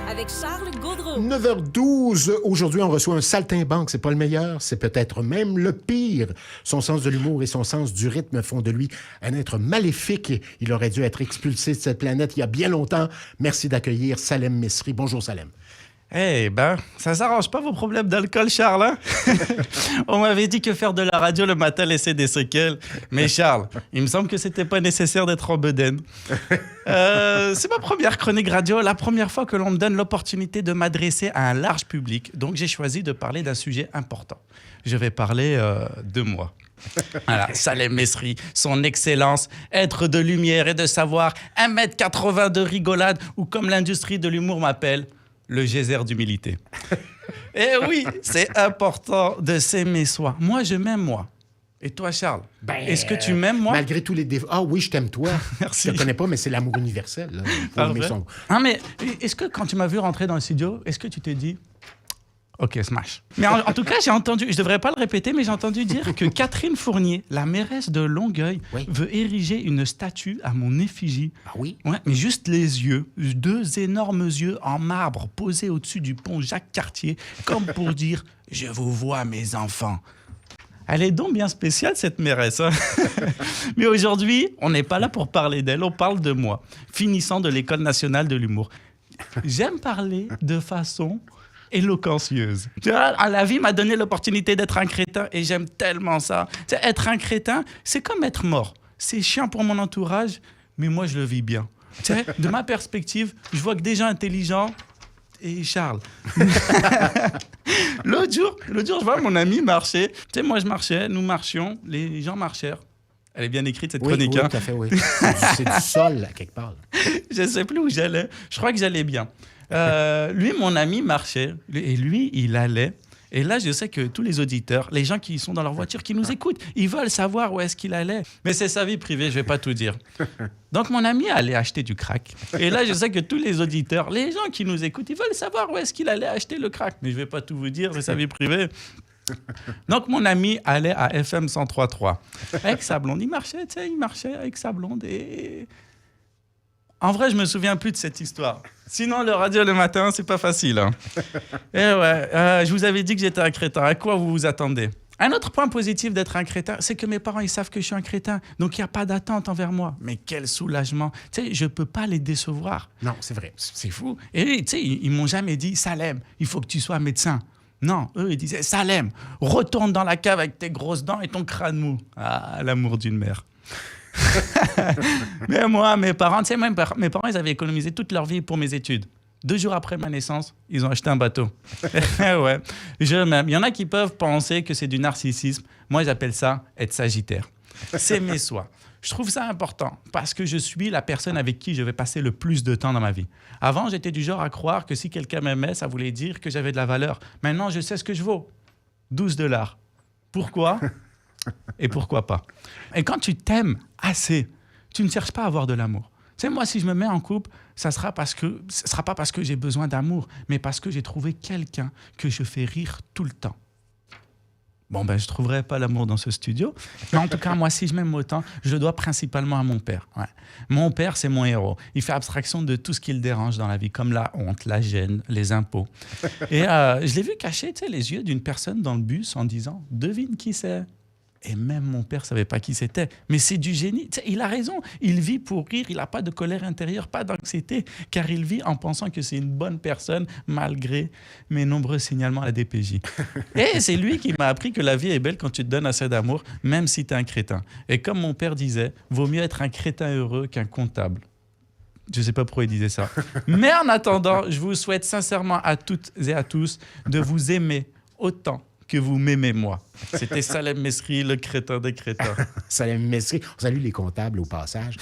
avec Charles Gaudreau. 9h12, aujourd'hui on reçoit un saltimbanque, c'est pas le meilleur, c'est peut-être même le pire. Son sens de l'humour et son sens du rythme font de lui un être maléfique. Il aurait dû être expulsé de cette planète il y a bien longtemps. Merci d'accueillir Salem Mesri. Bonjour Salem. Eh ben, ça s'arrange pas vos problèmes d'alcool, Charles. Hein? On m'avait dit que faire de la radio le matin laissait des séquelles. Mais Charles, il me semble que c'était pas nécessaire d'être en bedaine. C'est ma première chronique radio, la première fois que l'on me donne l'opportunité de m'adresser à un large public. Donc j'ai choisi de parler d'un sujet important. Je vais parler de moi. Voilà, Salem Mesri, son excellence, être de lumière et de savoir, 1m80 de rigolade, ou comme l'industrie de l'humour m'appelle, le geyser d'humilité. Et oui, c'est important de s'aimer soi. Moi, je m'aime moi. Et toi, Charles, est-ce que tu m'aimes moi? Malgré tous les défauts. Ah oui, je t'aime toi. Merci. Je te connais pas, mais c'est l'amour universel. Là. Faut aimer son... Ah, mais est-ce que quand tu m'as vu rentrer dans le studio, est-ce que tu t'es dit... OK, smash. Mais en tout cas, j'ai entendu, je devrais pas le répéter, mais j'ai entendu dire que Catherine Fournier, la mairesse de Longueuil, veut ériger une statue à mon effigie. Ah oui? Ouais, mais juste les yeux, 2 énormes yeux en marbre posés au-dessus du pont Jacques-Cartier, comme pour dire « Je vous vois, mes enfants ». Elle est donc bien spéciale, cette mairesse. Hein. Mais aujourd'hui, on n'est pas là pour parler d'elle, on parle de moi, finissant de l'École nationale de l'humour. J'aime parler de façon... éloquentieuse. La vie m'a donné l'opportunité d'être un crétin et j'aime tellement ça. Être un crétin, c'est comme être mort. C'est chiant pour mon entourage, mais moi, je le vis bien. De ma perspective, je vois que des gens intelligents... Et Charles. L'autre jour, je vois mon ami marcher. Moi, je marchais, nous marchions, les gens marchèrent. Elle est bien écrite, cette chronique. Oui, hein. tout à fait, oui. C'est du sol, là, quelque part. Je ne sais plus où j'allais. Je crois que j'allais bien. Lui, mon ami, marchait. Et lui, il allait. Et là, je sais que tous les auditeurs, les gens qui sont dans leur voiture, qui nous écoutent, ils veulent savoir où est-ce qu'il allait. Mais c'est sa vie privée, je ne vais pas tout dire. Donc, mon ami allait acheter du crack. Et là, je sais que tous les auditeurs, les gens qui nous écoutent, ils veulent savoir où est-ce qu'il allait acheter le crack. Mais je ne vais pas tout vous dire, c'est sa vie privée. Donc, mon ami allait à FM 103.3 avec sa blonde. Il marchait avec sa blonde et... En vrai, je me souviens plus de cette histoire. Sinon, le radio le matin, c'est pas facile. Hein. Et ouais, je vous avais dit que j'étais un crétin. À quoi vous vous attendez? Un autre point positif d'être un crétin, c'est que mes parents, ils savent que je suis un crétin. Donc, il n'y a pas d'attente envers moi. Mais quel soulagement. Tu sais, je peux pas les décevoir. Non, c'est vrai. C'est fou. Et tu sais, ils m'ont jamais dit, Salem, il faut que tu sois médecin. Non, eux, ils disaient, Salem, retourne dans la cave avec tes grosses dents et ton crâne mou. Ah, l'amour d'une mère. Mais moi, mes parents, tu sais, mes parents, ils avaient économisé toute leur vie pour mes études. 2 jours après ma naissance, ils ont acheté un bateau. Ouais, je m'aime. Il y en a qui peuvent penser que c'est du narcissisme. Moi, j'appelle ça être sagittaire. S'aimer soi. Je trouve ça important parce que je suis la personne avec qui je vais passer le plus de temps dans ma vie. Avant, j'étais du genre à croire que si quelqu'un m'aimait, ça voulait dire que j'avais de la valeur. Maintenant, je sais ce que je vaux. $12. Pourquoi ? Et pourquoi pas? Et quand tu t'aimes assez, tu ne cherches pas à avoir de l'amour. Tu sais, moi, si je me mets en couple, ce sera pas parce que j'ai besoin d'amour, mais parce que j'ai trouvé quelqu'un que je fais rire tout le temps. Bon, ben, je ne trouverai pas l'amour dans ce studio. Mais en tout cas, moi, si je m'aime autant, je le dois principalement à mon père. Ouais. Mon père, c'est mon héros. Il fait abstraction de tout ce qui le dérange dans la vie, comme la honte, la gêne, les impôts. Et je l'ai vu cacher, tu sais, les yeux d'une personne dans le bus en disant « Devine qui c'est ?» Et même mon père ne savait pas qui c'était. Mais c'est du génie. Tu sais, il a raison. Il vit pour rire. Il n'a pas de colère intérieure, pas d'anxiété, car il vit en pensant que c'est une bonne personne, malgré mes nombreux signalements à la DPJ. Et c'est lui qui m'a appris que la vie est belle quand tu te donnes assez d'amour, même si tu es un crétin. Et comme mon père disait, vaut mieux être un crétin heureux qu'un comptable. Je ne sais pas pourquoi il disait ça. Mais en attendant, je vous souhaite sincèrement à toutes et à tous de vous aimer autant que vous m'aimez moi. C'était Salem Mesri, le crétin des crétins. Salem Mesri. On salue les comptables au passage.